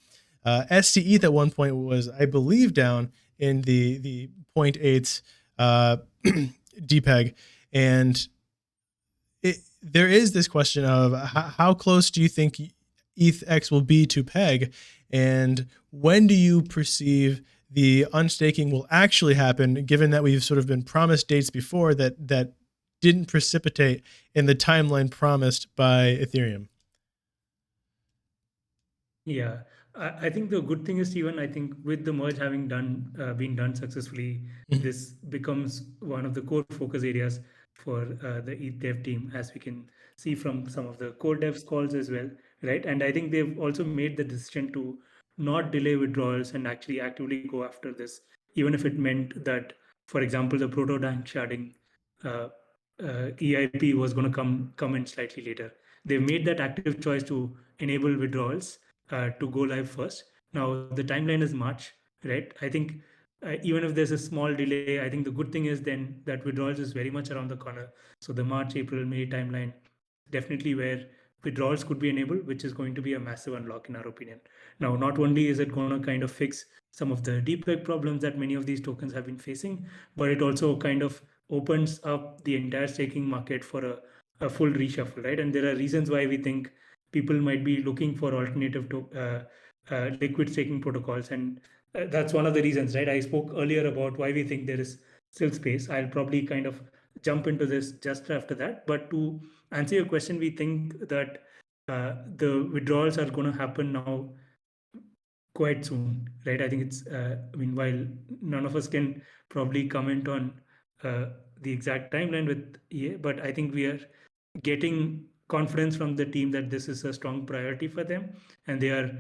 STETH at one point was, I believe, down in the 0.8 DPEG, and there is this question of how close do you think ETHx will be to peg, and when do you perceive the unstaking will actually happen, given that we've sort of been promised dates before that didn't precipitate in the timeline promised by Ethereum? Yeah, I think the good thing is, Steven, I think with the merge having been done successfully, this becomes one of the core focus areas for the ETH dev team, as we can see from some of the core devs calls as well, right? And I think they've also made the decision to not delay withdrawals and actually actively go after this, even if it meant that, for example, the proto-dank sharding EIP was going to come in slightly later. They've made that active choice to enable withdrawals to go live first, Now the timeline is March, right? I think even if there's a small delay, I think the good thing is then that withdrawals is very much around the corner. So the March, April, May timeline definitely where withdrawals could be enabled, which is going to be a massive unlock in our opinion. Now, not only is it going to kind of fix some of the deep problems that many of these tokens have been facing, but it also kind of opens up the entire staking market for a full reshuffle, right? And there are reasons why we think people might be looking for alternative to liquid staking protocols, and that's one of the reasons, right? I spoke earlier about why we think there is still space. I'll probably kind of jump into this just after that, but to answer your question, we think that the withdrawals are going to happen now quite soon, right? I think it's, I mean, while none of us can probably comment on the exact timeline with EA, but I think we are getting confidence from the team that this is a strong priority for them, and they are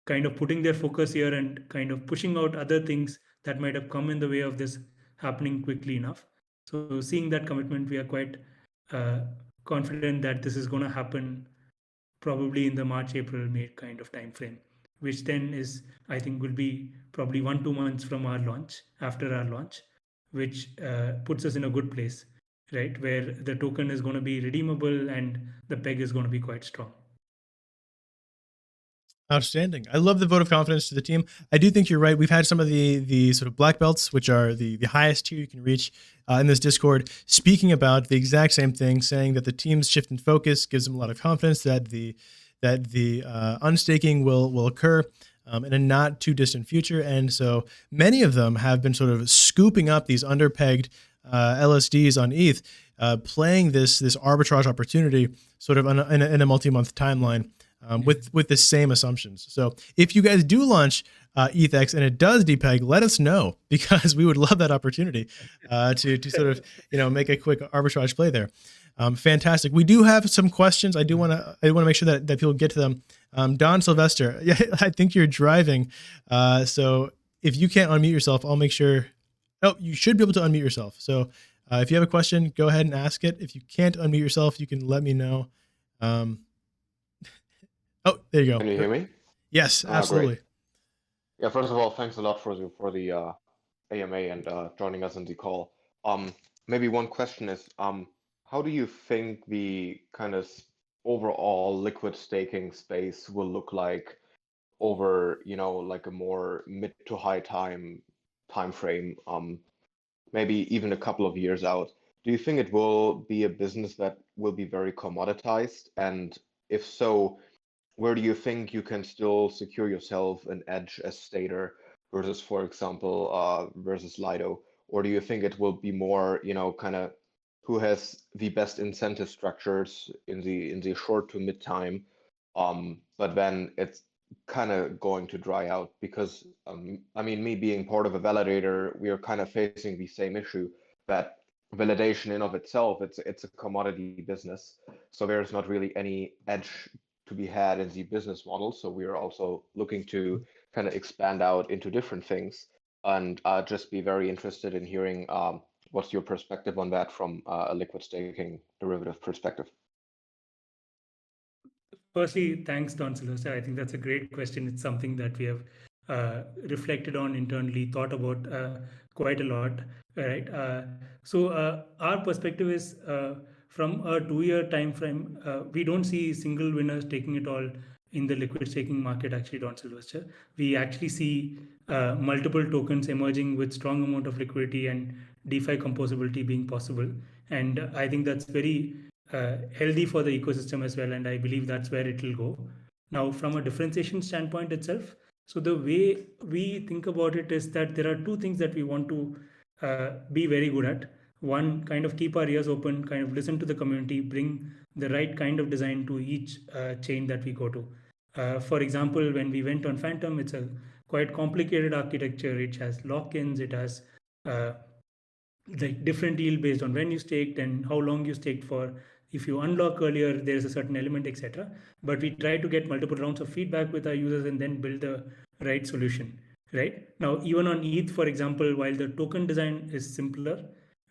kind of putting their focus here and kind of pushing out other things that might have come in the way of this happening quickly enough. So seeing that commitment, we are quite uh, confident that this is going to happen probably in the March, April, May kind of time frame, which then is, I think, will be probably 1-2 months from our launch, after our launch, which puts us in a good place, right? Where the token is going to be redeemable and the peg is going to be quite strong. Outstanding. I love the vote of confidence to the team. I do think you're right. We've had some of the sort of black belts, which are the highest tier you can reach in this Discord, speaking about the exact same thing, saying that the team's shift in focus gives them a lot of confidence that the unstaking will occur in a not too distant future. And so many of them have been sort of scooping up these underpegged LSDs on ETH, playing this arbitrage opportunity sort of in a multi-month timeline. With the same assumptions. So if you guys do launch ETHx and it does depeg, let us know, because we would love that opportunity to sort of make a quick arbitrage play there. Fantastic. We do have some questions. I want to make sure that people get to them. Don Sylvester, yeah, I think you're driving. So if you can't unmute yourself, I'll make sure. Oh, you should be able to unmute yourself. So if you have a question, go ahead and ask it. If you can't unmute yourself, you can let me know. Oh, there you go. Can you hear me? Yes, absolutely. Great. Yeah, first of all, thanks a lot for the AMA and joining us on the call. Maybe one question is, how do you think the kind of overall liquid staking space will look like over, like a more mid to high time frame, maybe even a couple of years out? Do you think it will be a business that will be very commoditized? And if so, where do you think you can still secure yourself an edge as Stader versus, for example, versus Lido? Or do you think it will be more, kind of who has the best incentive structures in the short to mid time, but then it's kind of going to dry out? Because I mean, me being part of a validator, we are kind of facing the same issue that validation in of itself, it's a commodity business, so there's not really any edge to be had in the business model. So we are also looking to kind of expand out into different things, and just be very interested in hearing what's your perspective on that from a liquid staking derivative perspective. Firstly, thanks, Don Sylvester. I think that's a great question. It's something that we have reflected on internally, thought about quite a lot, right? So our perspective is from a 2-year time frame, we don't see single winners taking it all in the liquid staking market, actually, Don Sylvester. We actually see multiple tokens emerging with strong amount of liquidity and DeFi composability being possible. And I think that's very healthy for the ecosystem as well. And I believe that's where it will go. Now, from a differentiation standpoint itself, so the way we think about it is that there are two things that we want to be very good at. One, kind of keep our ears open, kind of listen to the community, bring the right kind of design to each chain that we go to. For example, when we went on Phantom, it's a quite complicated architecture. It has lock-ins, it has the different yield based on when you staked and how long you staked for. If you unlock earlier, there's a certain element, etc. But we try to get multiple rounds of feedback with our users and then build the right solution. Right now, even on ETH, for example, while the token design is simpler,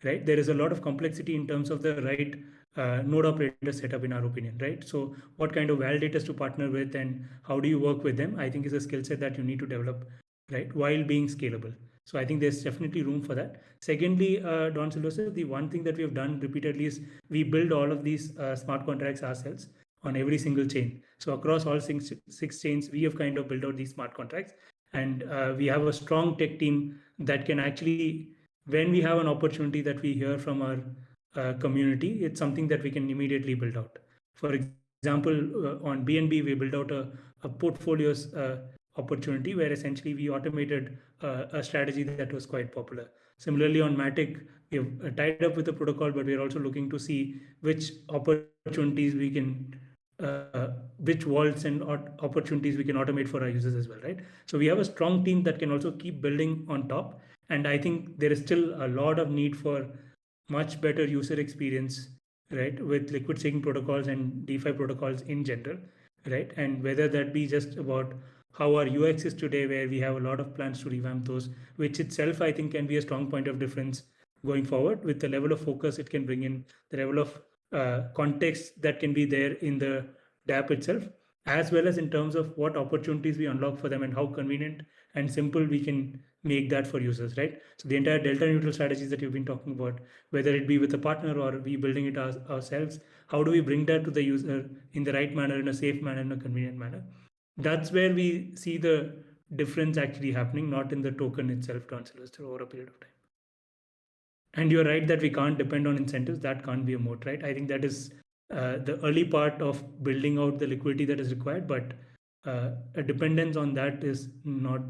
right, there is a lot of complexity in terms of the right node operators set up, in our opinion, right? So what kind of validators to partner with and how do you work with them, I think is a skill set that you need to develop, right, while being scalable. So I think there's definitely room for that. Secondly, Don Sylvester, the one thing that we have done repeatedly is we build all of these smart contracts ourselves on every single chain. So across all six chains, we have kind of built out these smart contracts, and we have a strong tech team that can actually, when we have an opportunity that we hear from our community, it's something that we can immediately build out. For example, on BNB, we built out a portfolios opportunity where essentially we automated a strategy that was quite popular. Similarly, on Matic, we have tied up with the protocol, but we are also looking to see which opportunities we can, which vaults and opportunities we can automate for our users as well, right? So we have a strong team that can also keep building on top. And I think there is still a lot of need for much better user experience, right, with liquid staking protocols and DeFi protocols in general, right? And whether that be just about how our UX is today, where we have a lot of plans to revamp those, which itself I think can be a strong point of difference going forward with the level of focus it can bring in, the level of context that can be there in the dApp itself, as well as in terms of what opportunities we unlock for them and how convenient and simple we can make that for users, right? So the entire delta neutral strategies that you've been talking about, whether it be with a partner or we building it ourselves, how do we bring that to the user in the right manner, in a safe manner, in a convenient manner? That's where we see the difference actually happening, not in the token itself, Don Sylvester, over a period of time. And you're right that we can't depend on incentives. That can't be a moat, right? I think that is the early part of building out the liquidity that is required, but a dependence on that is not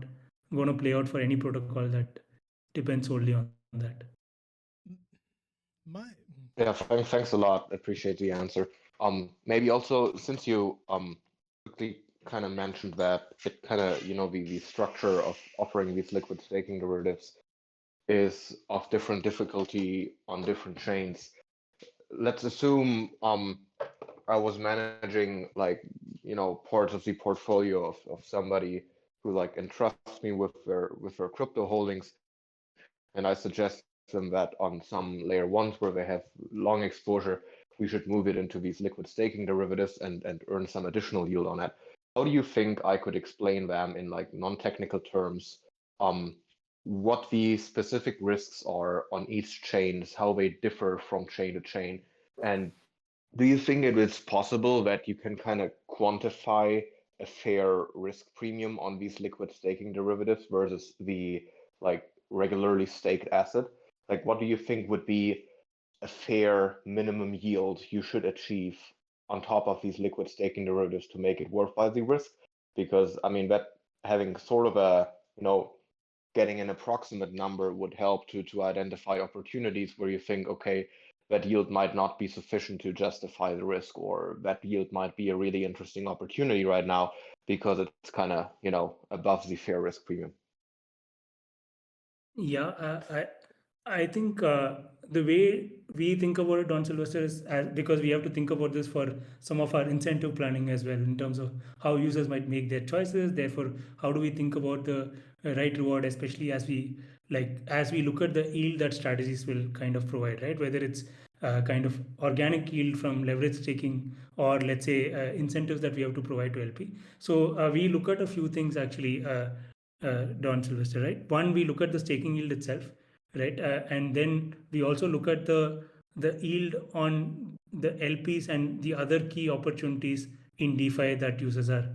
going to play out for any protocol that depends solely on that. Yeah, thanks a lot. Appreciate the answer. Maybe also since you quickly kind of mentioned that it kind of, the structure of offering these liquid staking derivatives is of different difficulty on different chains. Let's assume I was managing parts of the portfolio of somebody who entrusts me with their crypto holdings, and I suggest them that on some layer ones where they have long exposure, we should move it into these liquid staking derivatives and earn some additional yield on it. How do you think I could explain them in non-technical terms? What the specific risks are on each chain, how they differ from chain to chain, and do you think it is possible that you can kind of quantify a fair risk premium on these liquid staking derivatives versus the regularly staked asset? What do you think would be a fair minimum yield you should achieve on top of these liquid staking derivatives to make it worthwhile the risk? Because I mean that having sort of a getting an approximate number would help to identify opportunities where you think, okay, that yield might not be sufficient to justify the risk, or that yield might be a really interesting opportunity right now because it's kind of above the fair risk premium. Yeah, I think the way we think about it, Don Sylvester, is because we have to think about this for some of our incentive planning as well, in terms of how users might make their choices. Therefore, how do we think about the right reward, especially as we look at the yield that strategies will kind of provide, right? Whether it's kind of organic yield from leverage staking, or let's say incentives that we have to provide to LP. So we look at a few things actually, Don Sylvester, right? One, we look at the staking yield itself, right? And then we also look at the yield on the LPs and the other key opportunities in DeFi that users are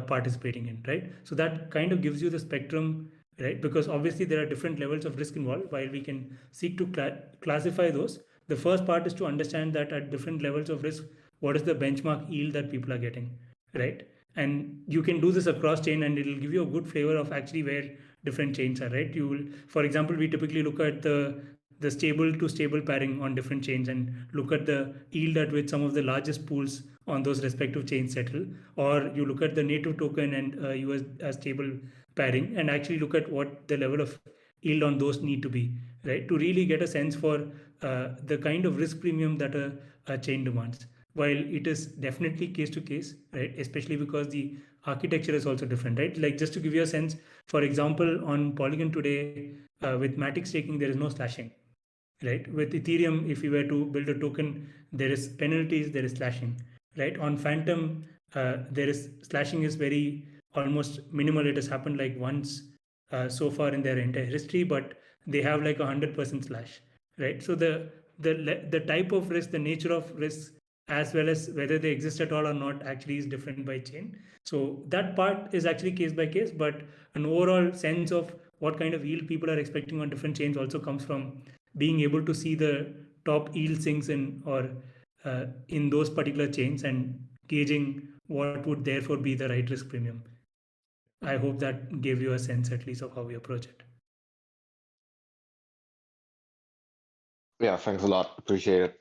participating in, right? So that kind of gives you the spectrum, right? Because obviously there are different levels of risk involved. While we can seek to classify those, the first part is to understand that at different levels of risk, what is the benchmark yield that people are getting, right? And you can do this across chain, and it'll give you a good flavor of actually where different chains are, right? You will, for example, we typically look at the stable to stable pairing on different chains and look at the yield at which some of the largest pools on those respective chains settle, or you look at the native token and US stable pairing and actually look at what the level of yield on those need to be, right? To really get a sense for the kind of risk premium that a chain demands. While it is definitely case to case, right? Especially because the architecture is also different, right? Like just to give you a sense, for example, on Polygon today, with Matic staking, there is no slashing, right? With Ethereum, if you were to build a token, there is penalties, there is slashing, right? On Phantom, there is slashing is very almost minimal. It has happened like once so far in their entire history, but they have like 100% slash, right? So the type of risk, the nature of risks, as well as whether they exist at all or not, actually is different by chain. So that part is actually case by case, but an overall sense of what kind of yield people are expecting on different chains also comes from being able to see the top yield sinks in those particular chains and gauging what would therefore be the right risk premium. I hope that gave you a sense at least of how we approach it. Yeah, thanks a lot. Appreciate it.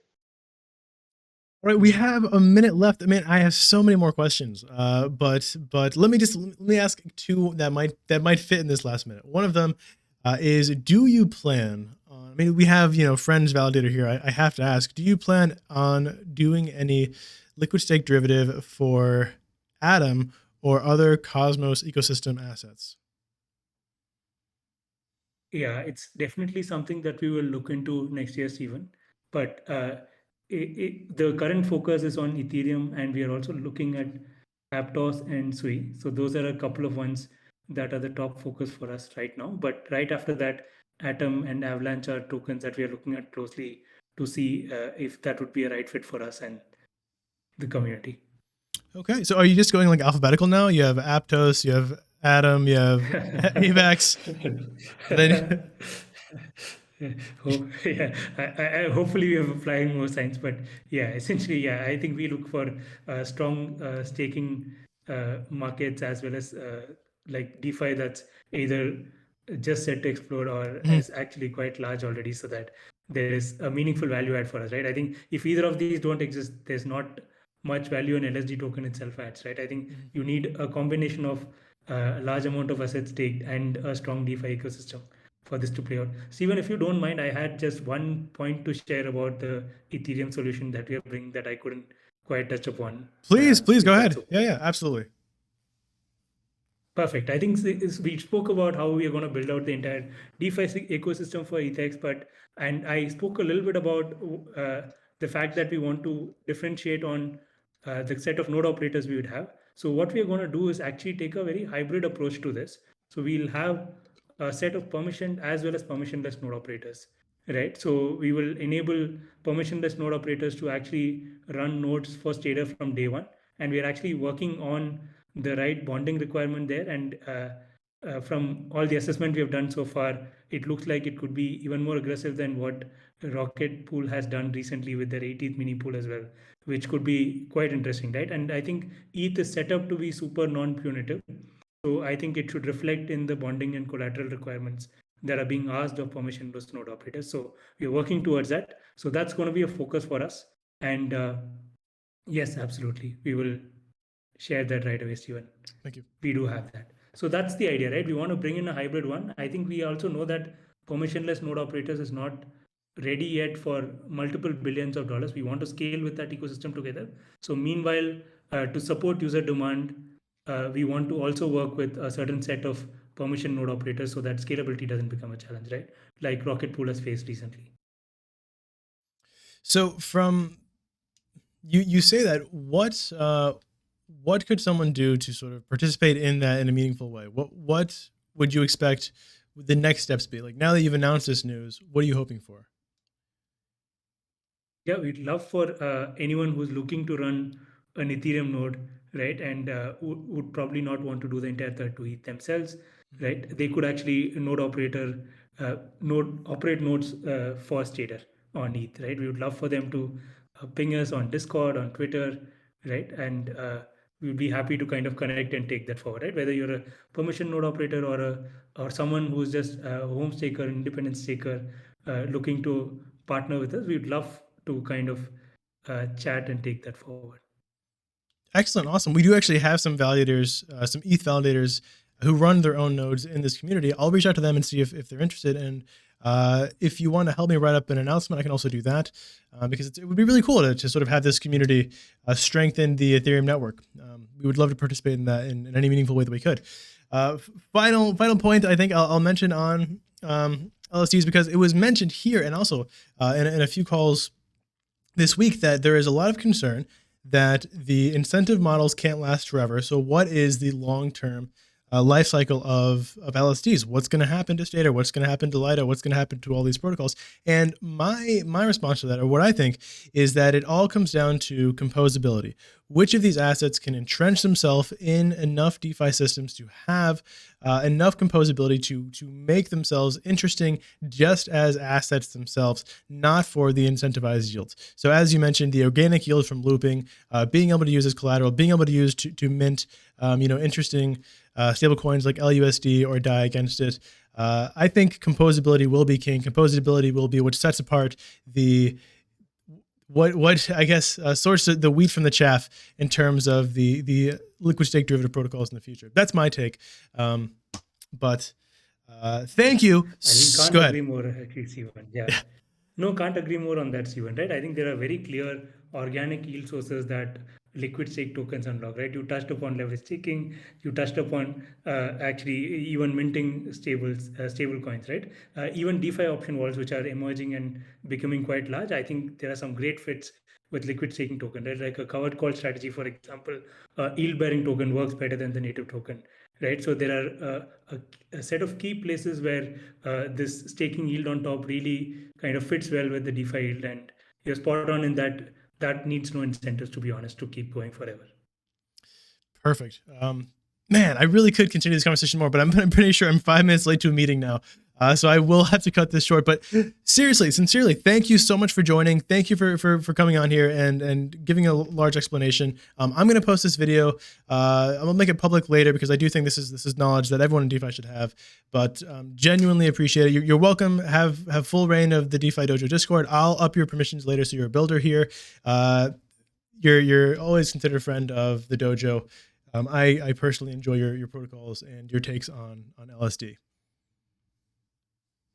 All right, we have a minute left. I mean, I have so many more questions, but let me ask two that might fit in this last minute. One of them is, do you plan on? I mean, we have friends validator here. I have to ask, do you plan on doing any liquid stake derivative for Atom or other Cosmos ecosystem assets? Yeah, it's definitely something that we will look into next year, Stephen. But the current focus is on Ethereum, and we are also looking at Aptos and Sui. So those are a couple of ones that are the top focus for us right now. But right after that, Atom and Avalanche are tokens that we are looking at closely to see if that would be a right fit for us and the community. Okay, so are you just going like alphabetical now? You have Aptos, you have Atom, you have ETHx. Then yeah, hopefully we have applying more science, but yeah, essentially, yeah, I think we look for strong staking markets as well as like DeFi that's either just set to explode or is actually quite large already, so that there is a meaningful value add for us, right? I think if either of these don't exist, there's not much value an LSD token itself adds, right? I think you need a combination of a large amount of assets staked and a strong DeFi ecosystem for this to play out. Stephen, if you don't mind, I had just one point to share about the Ethereum solution that we are bringing that I couldn't quite touch upon. Please go ahead. Okay. Yeah, absolutely. Perfect. I think we spoke about how we are going to build out the entire DeFi ecosystem for ETHx, and I spoke a little bit about the fact that we want to differentiate on the set of node operators we would have. So what we are going to do is actually take a very hybrid approach to this. So we'll have a set of permissioned as well as permissionless node operators, right? So we will enable permissionless node operators to actually run nodes for Stader from day one, and we are actually working on the right bonding requirement there. And from all the assessment we have done so far, it looks like it could be even more aggressive than what Rocket Pool has done recently with their 18th mini pool as well, which could be quite interesting, right? And I think ETH is set up to be super non-punitive. So I think it should reflect in the bonding and collateral requirements that are being asked of permissionless node operators. So we're working towards that. So that's going to be a focus for us. And yes, absolutely. We will share that right away, Steven. Thank you. We do have that. So that's the idea, right? We want to bring in a hybrid one. I think we also know that permissionless node operators is not ready yet for multiple billions of dollars. We want to scale with that ecosystem together. So meanwhile, to support user demand, we want to also work with a certain set of permission node operators so that scalability doesn't become a challenge, right? Like Rocket Pool has faced recently. So from you say that, what could someone do to sort of participate in that in a meaningful way? What would you expect the next steps be? Like, now that you've announced this news, what are you hoping for? Yeah, we'd love for anyone who's looking to run an Ethereum node, right, and would probably not want to do the entire third to ETH themselves, right? They could actually operate nodes for Stader on ETH, right? We would love for them to ping us on Discord, on Twitter, right? And we'd be happy to kind of connect and take that forward, right? Whether you're a permission node operator or someone who's just a home staker, independent staker, looking to partner with us, we'd love to kind of chat and take that forward. Excellent. Awesome. We do actually have some validators, some ETH validators who run their own nodes in this community. I'll reach out to them and see if they're interested. And if you want to help me write up an announcement, I can also do that because it would be really cool to sort of have this community strengthen the Ethereum network. We would love to participate in that in any meaningful way that we could. Final point, I think I'll mention on LSDs, because it was mentioned here and also in a few calls this week that there is a lot of concern that the incentive models can't last forever. So what is the long-term life cycle of LSDs? What's going to happen to Stader? What's going to happen to Lido? What's going to happen to all these protocols? And my response to that, or what I think, is that it all comes down to composability. Which of these assets can entrench themselves in enough DeFi systems to have enough composability to make themselves interesting just as assets themselves, not for the incentivized yields. So as you mentioned, the organic yield from looping, being able to use as collateral, being able to use to mint interesting stable coins like LUSD or DAI against it. I think composability will be king. Composability will be what sets apart what I guess sorts the wheat from the chaff in terms of the liquid stake derivative protocols in the future. That's my take. But thank you. I Go can't ahead. agree more, actually, Sivan. Yeah. No, can't agree more on that, Sivan, right? I think there are very clear organic yield sources that liquid stake tokens unlock, right? You touched upon leverage staking, you touched upon actually even minting stable coins, right? Even DeFi option walls, which are emerging and becoming quite large. I think there are some great fits with liquid staking token, right? Like a covered call strategy, for example, yield bearing token works better than the native token, right? So there are a set of key places where this staking yield on top really kind of fits well with the DeFi yield, and you're spot on in that. That needs no incentives, to be honest, to keep going forever. Perfect. Man, I really could continue this conversation more, but I'm pretty sure I'm 5 minutes late to a meeting now. So I will have to cut this short. But seriously, sincerely, thank you so much for joining. Thank you for coming on here and giving a large explanation. I'm going to post this video. I'm going to make it public later because I do think this is knowledge that everyone in DeFi should have. But genuinely appreciate it. You're welcome. Have full reign of the DeFi Dojo Discord. I'll up your permissions later, so you're a builder here. You're always considered a friend of the dojo. I personally enjoy your protocols and your takes on LSD.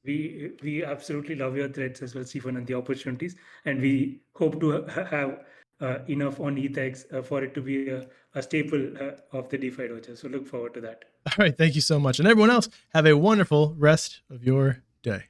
We absolutely love your threads as well, Stephen, and the opportunities. And we hope to have enough on ETHx for it to be a staple of the DeFi dojo. So look forward to that. All right. Thank you so much. And everyone else, have a wonderful rest of your day.